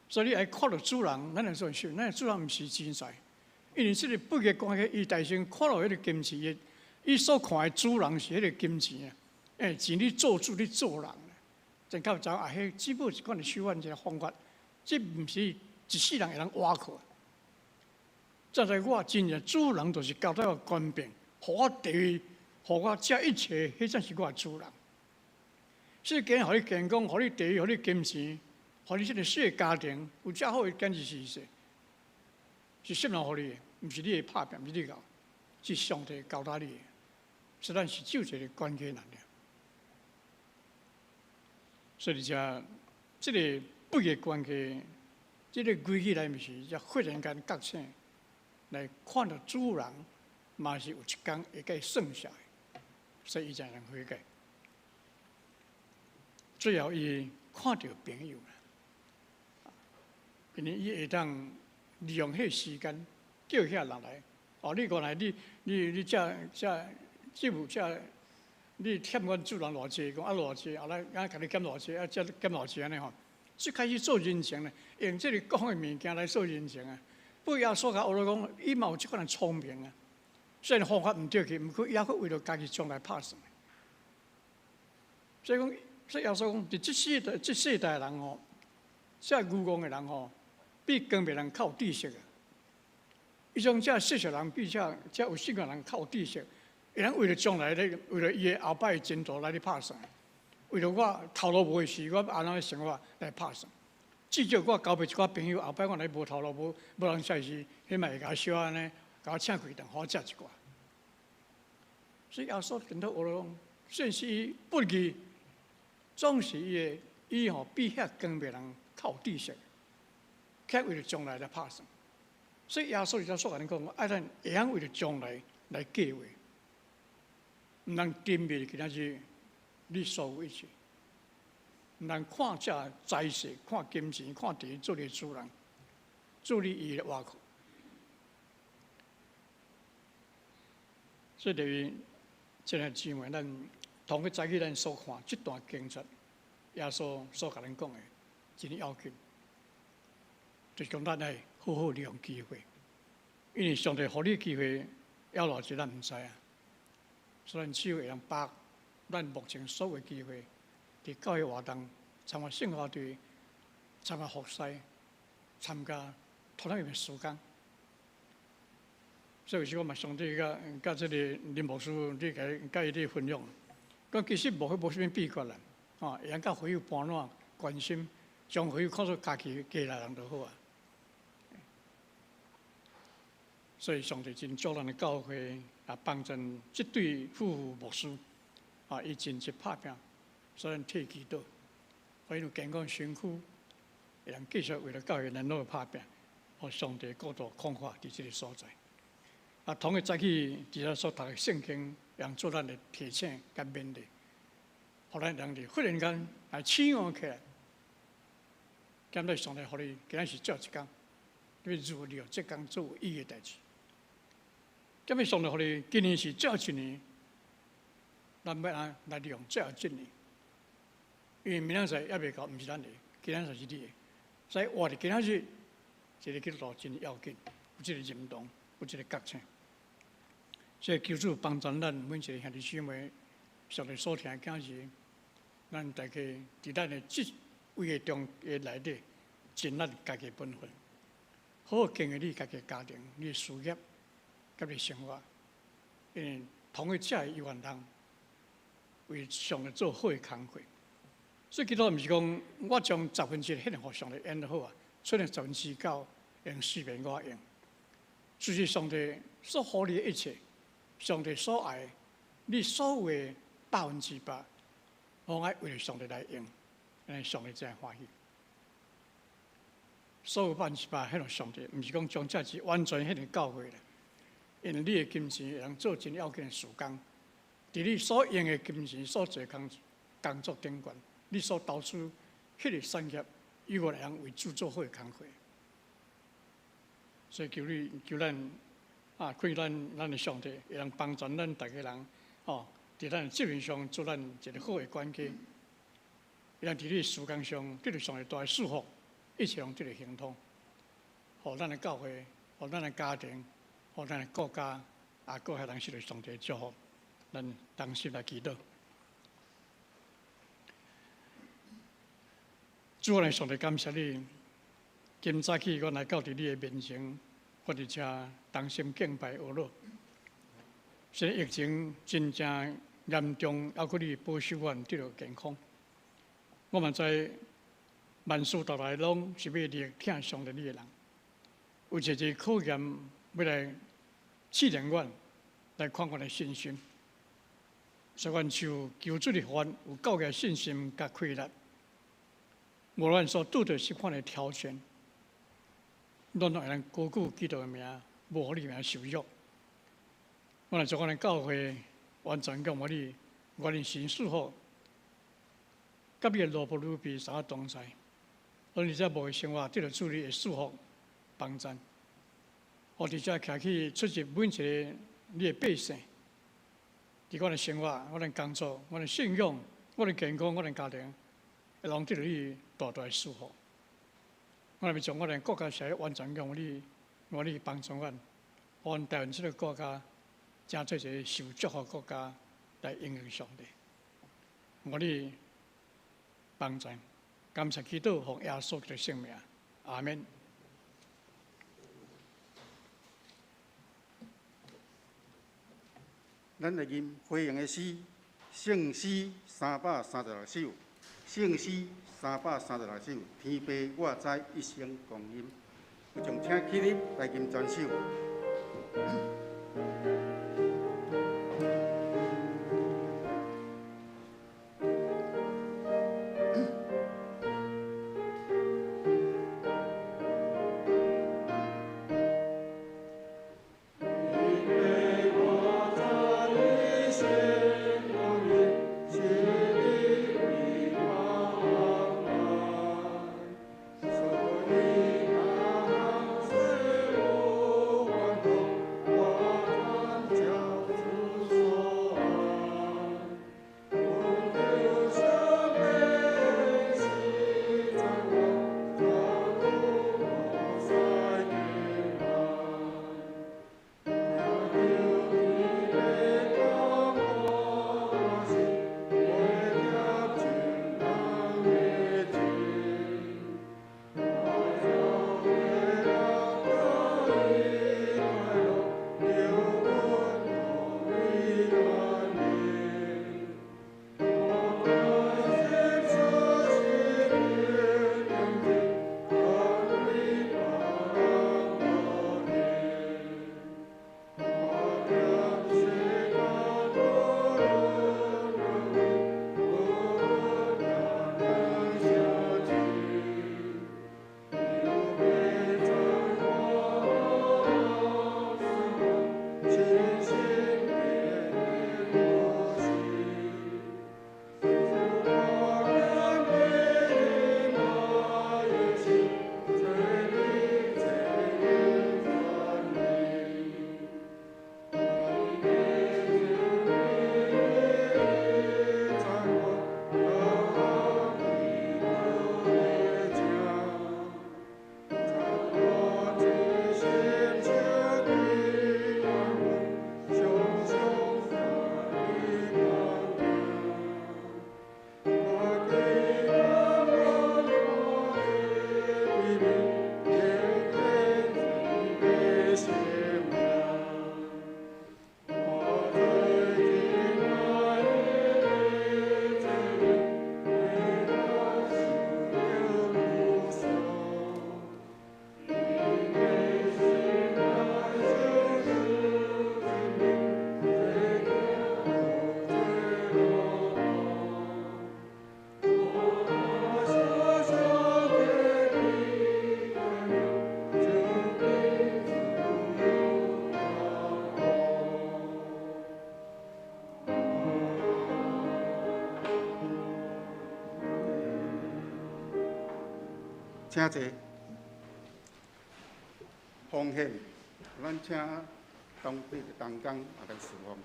所以你爱看到主人，咱来做事，咱主人毋是真在，因为这个不义关系，伊大先看到迄个金钱，伊所看的主人是迄个金钱啊，钱你做主，你做人，真够知迄只不过是款的手法一个方法，这毋是一世人会通挖去。再在我真正主人就是交代我官兵，互我地位。互我遮一切，迄才是我的主人。所以今日互你健康，互你地位，互你金钱，互你这个小家庭有遮好的简直是是什么互你的？毋是你的拍拼，毋是你搞，是上帝交代你的。所以咱是只有一个关键人了。所以这个不义关系，这个规矩来，毋是才忽然间觉醒，来看到主人，嘛是有一天会甲伊算下来。所以伊才能悔改。最后伊看到朋友啦，因为伊会当利用迄时间叫遐人来。你过来，你这务你欠阮主人偌济？讲偌济，后来甲你减偌济，减偌济安尼吼。最开始做人情咧，用这个讲的物件来做人情啊。不要说甲我讲，伊嘛有即款的聪明啊。虽然方法毋对去，毋过也佫为了家己将来拍算。所以讲，所以耶稣讲，伫即世代人吼，遮愚妄的人吼，比光明人较有知识啊。伊种遮世俗人比遮有性格人较有知识，会通为了将来咧，为了伊的后摆的前途来咧拍算。为了我头路无的时，我安怎生活来拍算。至少我交陪一寡朋友，后摆我来无头路无人在时，迄嘛会甲我小安尼。甲我请开顿，好食一寡。所以耶稣跟到我讲，甚是伊不义，总是伊比遐更别人靠底色，却为了将来来拍算。所以耶稣就说甲恁讲，爱咱会晓为了将来来计划，毋通沉迷今仔日你所有一切，毋通看这财势、看金钱、看地做你主人，做你伊的瓦库。所以等于这个姊妹，咱同个早起咱所看这段经节，耶稣所甲咱讲的，真要紧，就是讲咱要好好利用机会，因为上帝互你机会，要偌济咱毋知啊。所以咱只有会用把握咱目前所有的机会，伫教育活动、参加圣化队、参加服侍、参加托咱的时间。所以有时我嘛上帝甲这个林牧师，你甲伊咧分享，讲其实无啥物秘诀啦，会用甲会友伴烂关心，将会友看作家己家内人就好啊。所以上帝真祝咱的教会帮助这对夫妇牧师伊真是拍拼，所以咱替祈祷，互因有健康身躯，会通继续为了教会能努力拍拼，互上帝国度扩发伫这个所在。同个早起伫遐所读的圣经，用做咱的提醒甲勉励，互咱人哋忽然间醒悟起来，感谢上帝，互你今仔是照一工，你如利用这工做有意义的代志。感谢上帝，互你今年是照一年，咱要来利用照一年，因为明仔载还未到，毋是咱的，今仔才是你的，所以活伫今仔日，这个基督徒真要紧，有这个认同，有这个觉醒。所以求主帮助咱每一个兄弟姊妹，上帝所听的讲是，咱大家伫咱的这位的中的内底，尽咱家己的本分，好好经营你家己的家庭、你的事业、甲你的生活，因为同个这有缘人为上帝做好的工课。所以基督毋是讲我将1%献给上帝演得好啊，剩下9%用四面我用，就是上帝所予你的一切。上帝所爱，你所有的100%，我爱为了上帝来用，安尼上帝才欢喜。所有100%献给上帝，毋是讲将这是完全献给教会的，因为你的金钱会通做真要紧的事工，伫你所用的金钱所做工作顶悬，你所投资迄个产业，以后来通为主做好的工课。所以求咱。可咱的上帝会通帮助咱大家人，伫咱责任上做咱一个好的管家，会通伫你事工上得到上帝大的祝福，一切用这个行通，互咱的教会，互咱的家庭，互咱的国家，各会通受到上帝的祝福。咱同心来祈祷。主啊，上帝感谢你，今早起我来到伫你的面前。我伫遮同心敬拜阿罗。现在疫情真正严重，还佫你保守阮得到健康。我嘛知万事到来拢是要力挺上帝你的人，有一个考验要来试炼阮，来看阮的信心。所以阮就求主的阮有够个信心甲气力，无论所拄着什款的挑选。咱都会通高举基督的名，无互你名受辱。我来做我的教会，完全讲我哋神祝福，甲你的罗伯鲁比三个同在，而你在无的生活得到主你的祝福帮助。我伫遮徛起出席每一个你的百姓，伫我的生活、我的工作、我的信仰、我的健康、我的家庭，会拢得到你大大的祝福。我要将我哋国家社会完全用你帮助阮，阮台湾这个国家，真做一个受祝福国家来应用上帝。我哋帮助，感谢祈祷，奉耶稣的圣名，阿门。咱来吟回应的诗，圣诗336首，圣诗336首，天父我知一生光阴，有从请起立来吟全首。请坐。奉献，咱请当地的同工也来侍奉。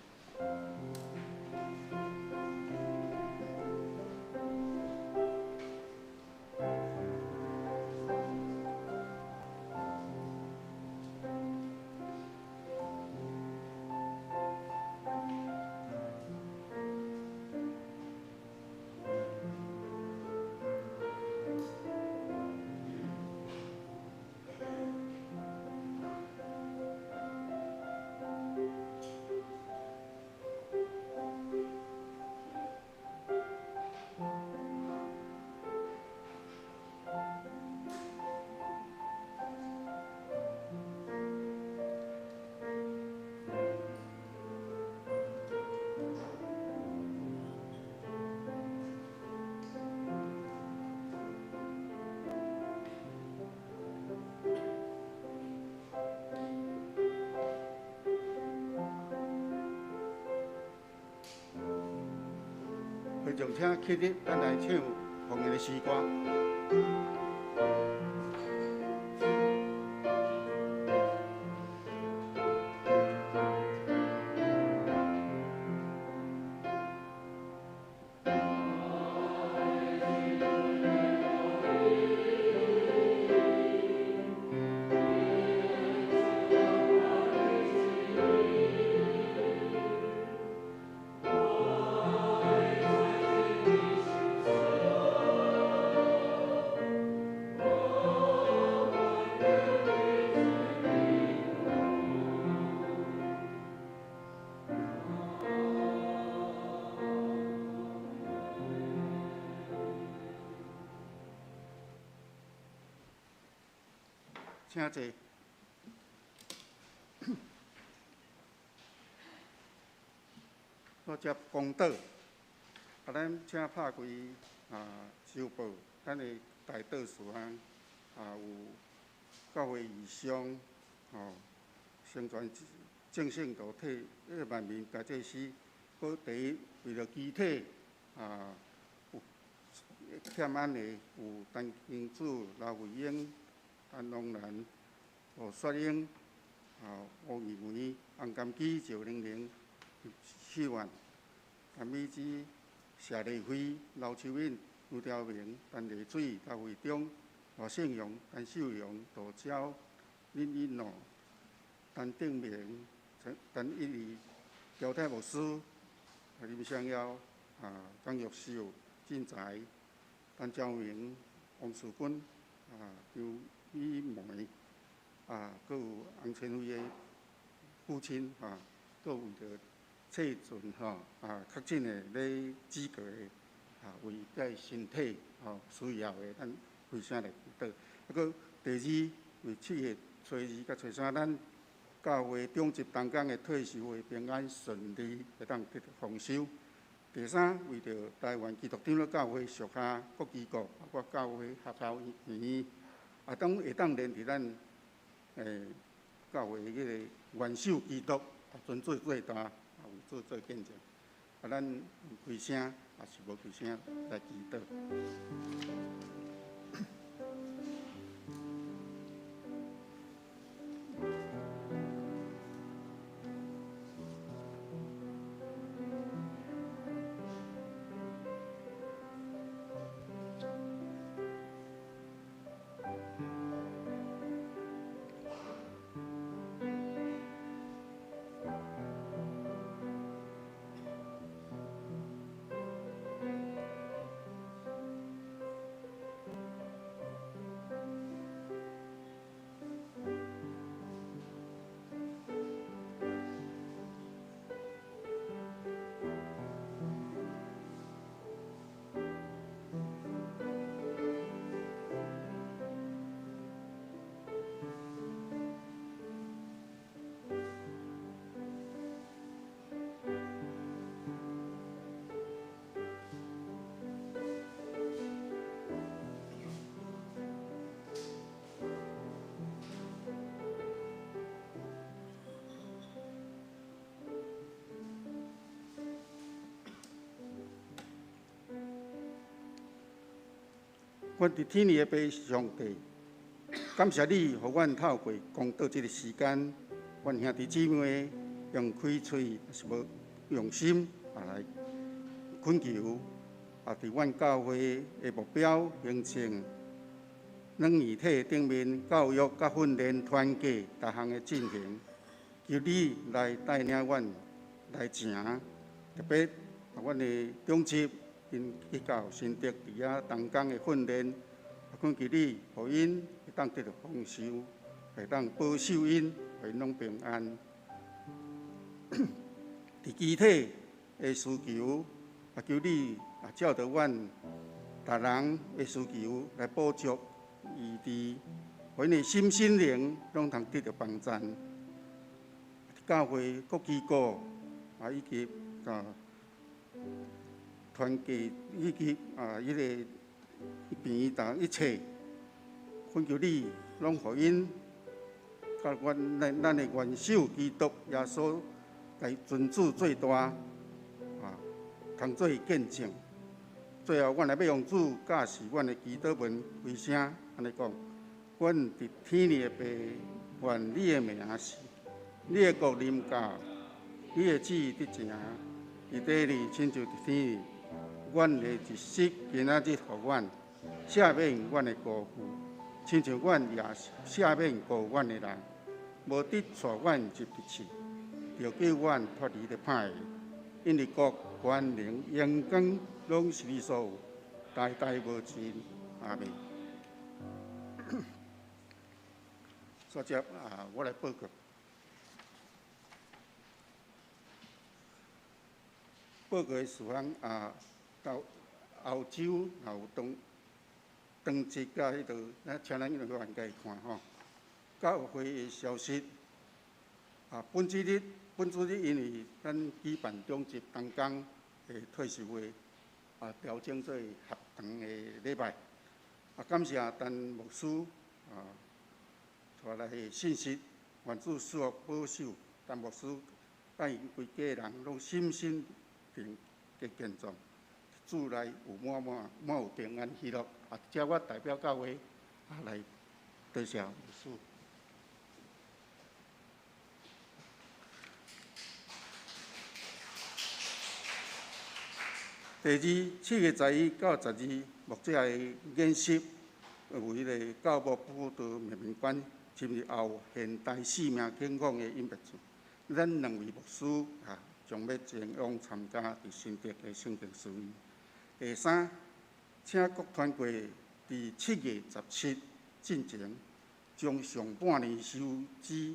会众请起立，咱来唱奉献的诗歌。请坐。我接公道，咱请拍开周报，咱的大道士有教会义商宣传正信道体万民家祭司，搁第一为了机体有欠安的有陈金主、刘慧英、陈龙兰、吴雪英、吴义梅、洪甘基、赵玲玲、许愿、陈美芝、谢丽辉、刘秋敏、卢兆明、陈丽水、刘惠忠、罗胜荣、陈秀荣、杜娇、林一诺、陈定明、陈一丽、姚太牧师、林湘耀、张玉秀、进财、陈昭明、王树军、张美梅，搁有洪千惠的父亲搁有为着测准确诊的咧资格的为个身体需要的，咱开声来祈祷。搁第二为7月初2甲初3，咱教会中级同工的退休会平安顺利，会当得到丰收。第三，为着台湾基督长老教会属下各机构，包括教会学校院，会当连伫咱教会迄个元首基督尊做做大，做见证。咱开声也是无开声来祈祷。阮伫天父的爸上帝，感谢你，互阮透过公道这个时间，阮兄弟姊妹用开喙是无用心来恳求，伫阮教会的目标形成软义体顶面教育甲训练团结逐项的进行，求你来带领阮来行，特别阮的中级因去到新竹伫遐同工的训练，恳求你，互因会当得到丰收，会当保守因，会拢平安。伫具体的需求，求你照着阮逐人的需求来补足伊伫，互因的心灵拢通得到帮助。教会各机构以及团结以及迄个边一切，恳求你拢互因，甲咱的元首基督耶稣来尊主最大，同做见证。最后，阮来要用主教示阮的祈祷文为声，安尼讲：阮伫天父的爸，愿你的名是，你的国临到，你的旨意得成，伫地里亲像伫天里。阮的一息今仔日，互阮赦免阮的过负，亲像阮也赦免过阮的人，无得带阮入地去，就叫阮脱离了歹的。因为国、权、能、荣光，拢是你所有，代代无尽。阿门。接着我来报告。报告的事项到后周有当值甲迄度，请咱委员家看吼。教会的消息本主日因为咱举办中级同工的退休会调整做合堂的礼拜感谢陈牧师带来的信息，愿主赐福保守陈牧师，甲因规家人拢心身健壮。主内有满有平安喜乐，这我代表教会来多谢牧师。第二，7月11到12，目前的演习为迄个教务辅导面面馆进入后现代生命健康的音乐组，咱2位牧师将要前往参加伫新竹的圣经诗会。第三，请各团队伫7月17进前，将上半年收支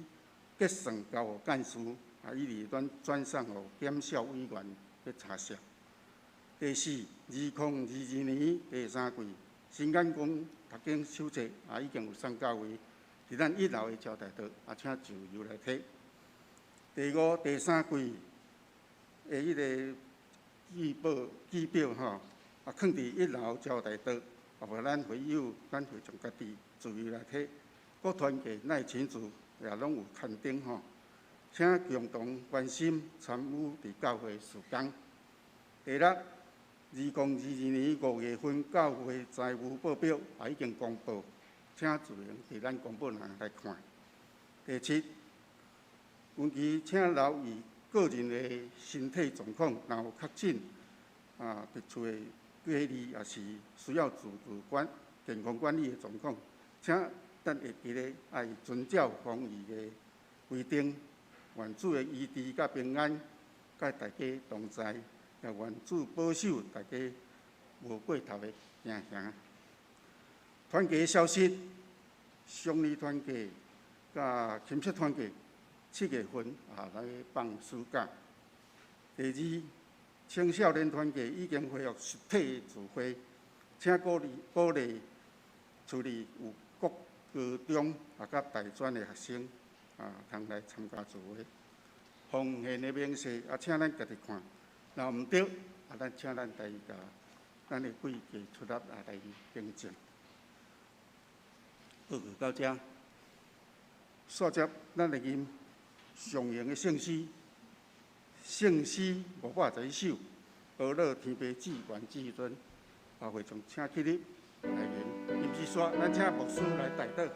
结算交予干事，以利转送予检校委员去查核。第四，2022年第3季新眼光读经手册已经有送到位，伫咱1楼的招待桌，请自由来摕。第五，第3季的迄个记表放伫1楼招待桌，无咱会友咱会从家己自由来摕。各团体咱的群组也拢有刊登请共同关心参与伫教会事工。第六，2022年5月份教会财务报表已经公布，请自行伫咱公布栏来看。第七，根据请留意个人的身体状况，若有确诊特殊的隔离，也是需要自主健康管理的状况，请咱会记咧爱遵照防疫的规定，愿主的医治甲平安，甲大家同在。也愿主保守大家无过头的行行。团结消息，乡里团结甲青色团结7月份来放暑假。第二，青少年团结已经恢复实体自会，请鼓励处理有各高中甲大专的学生通来参加自会。奉献的名示请咱家己看。若毋对，咱请咱第二咱的会计出来来更正。报告到这，煞接咱来因上型的圣诗511首，俄勒天父至元至尊，会从请起立来言。临时说，咱请牧师来带导。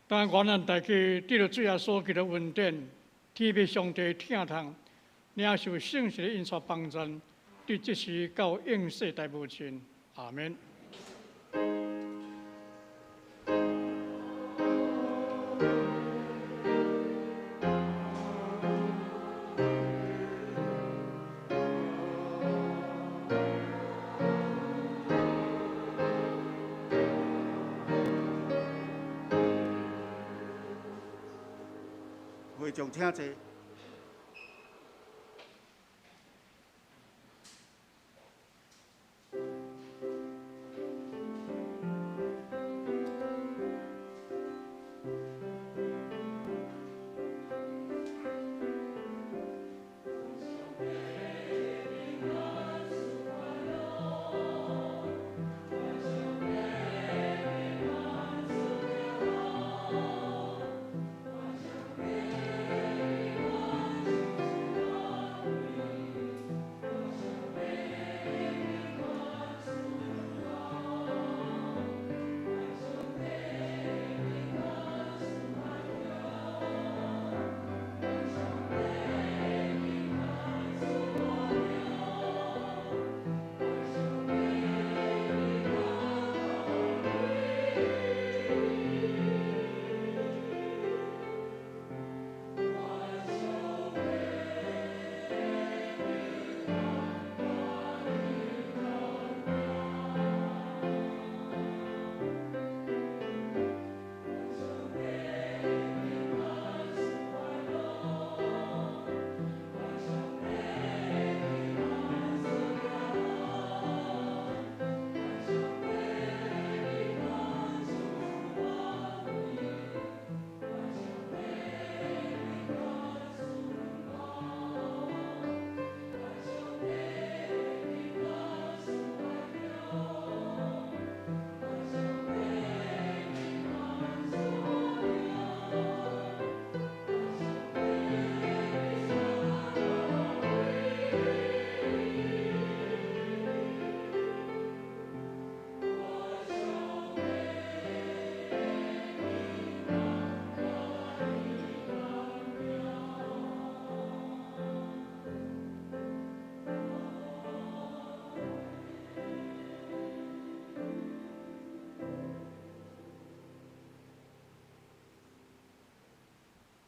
当愿咱大家得到主耶稣基督恩典，天父上帝疼痛，领受圣神的引导帮助，对这时到永世大无尽。阿门。会众请坐。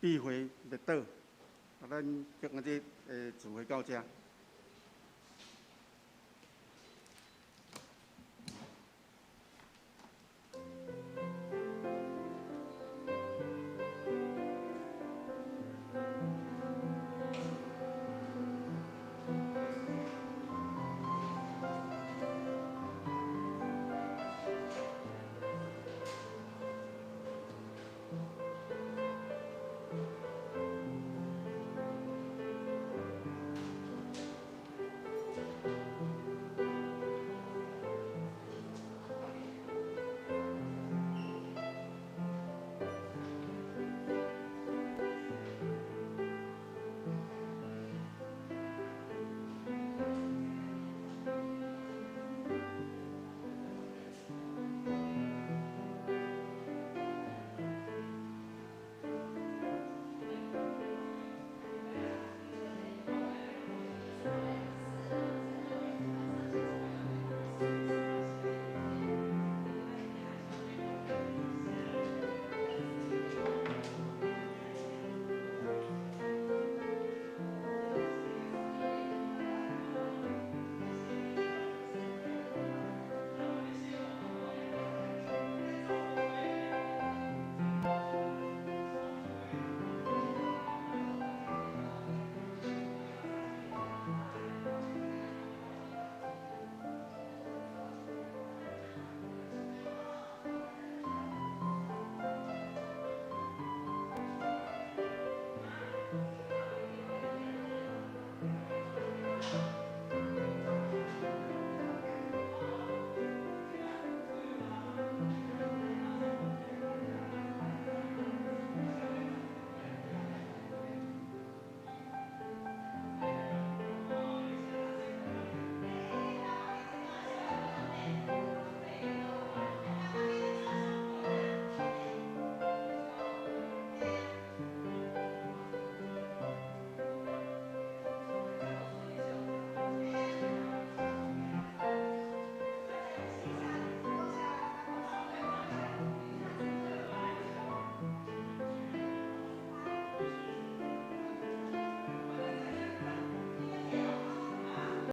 闭会灭岛，咱今日聚会到这。